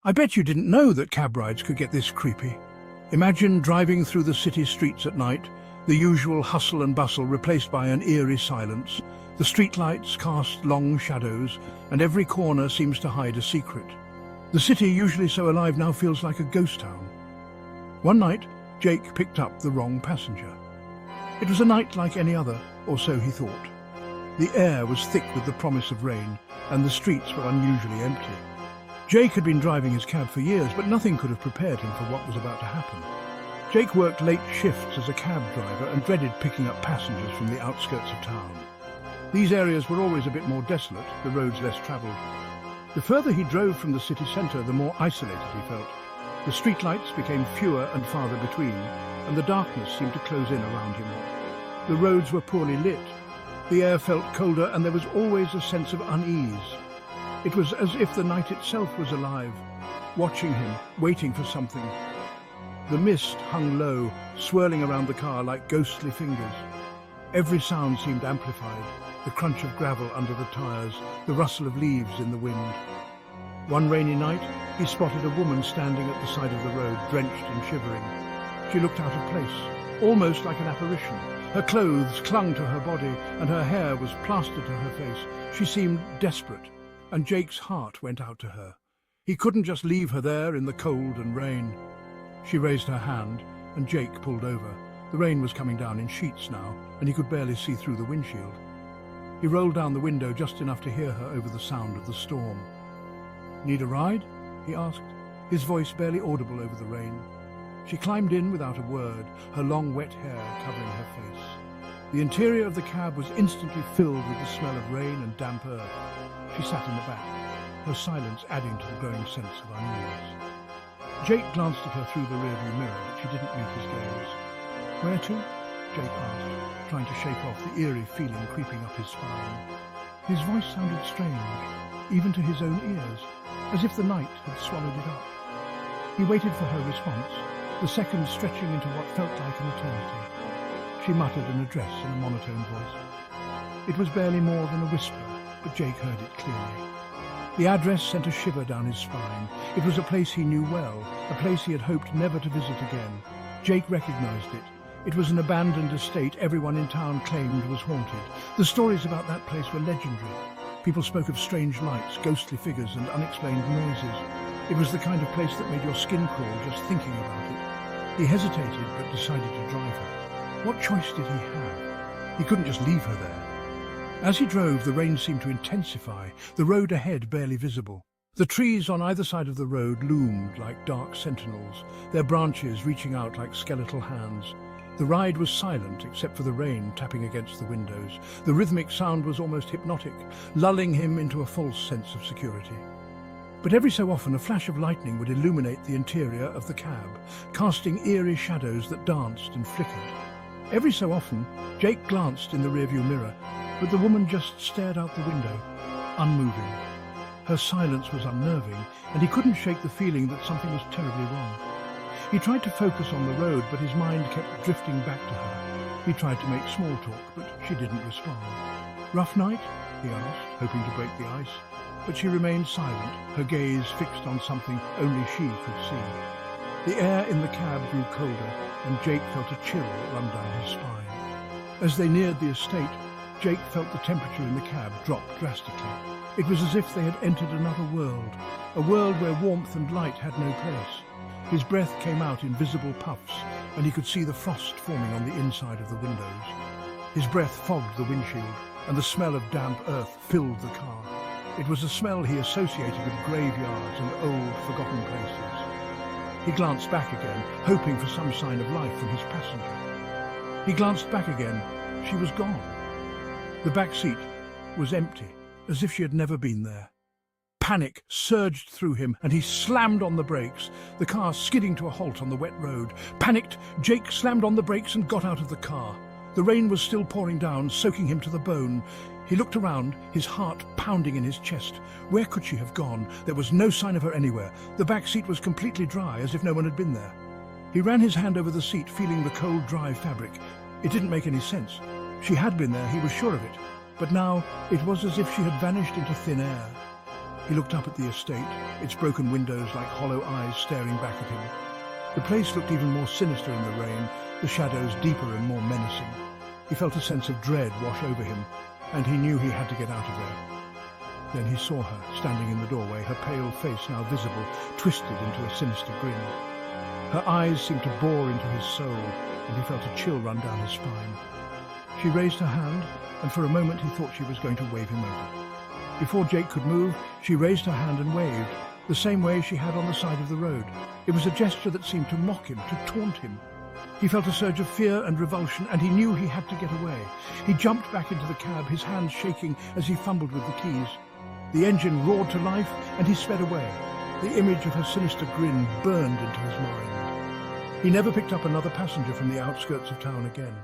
I bet you didn't know that cab rides could get this creepy. Imagine driving through the city streets at night, the usual hustle and bustle replaced by an eerie silence. The streetlights cast long shadows, and every corner seems to hide a secret. The city, usually so alive, now feels like a ghost town. One night, Jake picked up the wrong passenger. It was a night like any other, or so he thought. The air was thick with the promise of rain, and the streets were unusually empty. Jake had been driving his cab for years, but nothing could have prepared him for what was about to happen. Jake worked late shifts as a cab driver and dreaded picking up passengers from the outskirts of town. These areas were always a bit more desolate, the roads less travelled. The further he drove from the city centre, the more isolated he felt. The streetlights became fewer and farther between, and the darkness seemed to close in around him. The roads were poorly lit. The air felt colder, and there was always a sense of unease. It was as if the night itself was alive, watching him, waiting for something. The mist hung low, swirling around the car like ghostly fingers. Every sound seemed amplified, the crunch of gravel under the tyres, the rustle of leaves in the wind. One rainy night, he spotted a woman standing at the side of the road, drenched and shivering. She looked out of place, almost like an apparition. Her clothes clung to her body, and her hair was plastered to her face. She seemed desperate, and Jake's heart went out to her. He couldn't just leave her there in the cold and rain. She raised her hand, and Jake pulled over. The rain was coming down in sheets now, and he could barely see through the windshield. He rolled down the window just enough to hear her over the sound of the storm. "Need a ride?" he asked, his voice barely audible over the rain. She climbed in without a word, her long wet hair covering her face. The interior of the cab was instantly filled with the smell of rain and damp earth. She sat in the back, her silence adding to the growing sense of unease. Jake glanced at her through the rearview mirror, but she didn't meet his gaze. "Where to?" Jake asked, trying to shake off the eerie feeling creeping up his spine. His voice sounded strange, even to his own ears, as if the night had swallowed it up. He waited for her response, the seconds stretching into what felt like an eternity. She muttered an address in a monotone voice. It was barely more than a whisper, but Jake heard it clearly. The address sent a shiver down his spine. It was a place he knew well, a place he had hoped never to visit again. Jake recognized it. It was an abandoned estate everyone in town claimed was haunted. The stories about that place were legendary. People spoke of strange lights, ghostly figures, and unexplained noises. It was the kind of place that made your skin crawl just thinking about it. He hesitated, but decided to drive her. What choice did he have? He couldn't just leave her there. As he drove, the rain seemed to intensify, the road ahead barely visible. The trees on either side of the road loomed like dark sentinels, their branches reaching out like skeletal hands. The ride was silent except for the rain tapping against the windows. The rhythmic sound was almost hypnotic, lulling him into a false sense of security. But every so often a flash of lightning would illuminate the interior of the cab, casting eerie shadows that danced and flickered. Every so often, Jake glanced in the rearview mirror, but the woman just stared out the window, unmoving. Her silence was unnerving, and he couldn't shake the feeling that something was terribly wrong. He tried to focus on the road, but his mind kept drifting back to her. He tried to make small talk, but she didn't respond. "Rough night?" he asked, hoping to break the ice. But she remained silent, her gaze fixed on something only she could see. The air in the cab grew colder, and Jake felt a chill run down his spine. As they neared the estate, Jake felt the temperature in the cab drop drastically. It was as if they had entered another world, a world where warmth and light had no place. His breath came out in visible puffs, and he could see the frost forming on the inside of the windows. His breath fogged the windshield, and the smell of damp earth filled the car. It was a smell he associated with graveyards and old, forgotten places. He glanced back again, hoping for some sign of life from his passenger. He glanced back again. She was gone. The back seat was empty, as if she had never been there. Panic surged through him, and he slammed on the brakes, the car skidding to a halt on the wet road. Panicked, Jake slammed on the brakes and got out of the car. The rain was still pouring down, soaking him to the bone. He looked around, his heart pounding in his chest. Where could she have gone? There was no sign of her anywhere. The back seat was completely dry, as if no one had been there. He ran his hand over the seat, feeling the cold, dry fabric. It didn't make any sense. She had been there, he was sure of it. But now it was as if she had vanished into thin air. He looked up at the estate, its broken windows like hollow eyes staring back at him. The place looked even more sinister in the rain, the shadows deeper and more menacing. He felt a sense of dread wash over him, and he knew he had to get out of there. Then he saw her, standing in the doorway, her pale face now visible, twisted into a sinister grin. Her eyes seemed to bore into his soul, and he felt a chill run down his spine. She raised her hand, and for a moment he thought she was going to wave him over. Before Jake could move, she raised her hand and waved, the same way she had on the side of the road. It was a gesture that seemed to mock him, to taunt him. He felt a surge of fear and revulsion, and he knew he had to get away. He jumped back into the cab, his hands shaking as he fumbled with the keys. The engine roared to life, and he sped away. The image of her sinister grin burned into his mind. He never picked up another passenger from the outskirts of town again.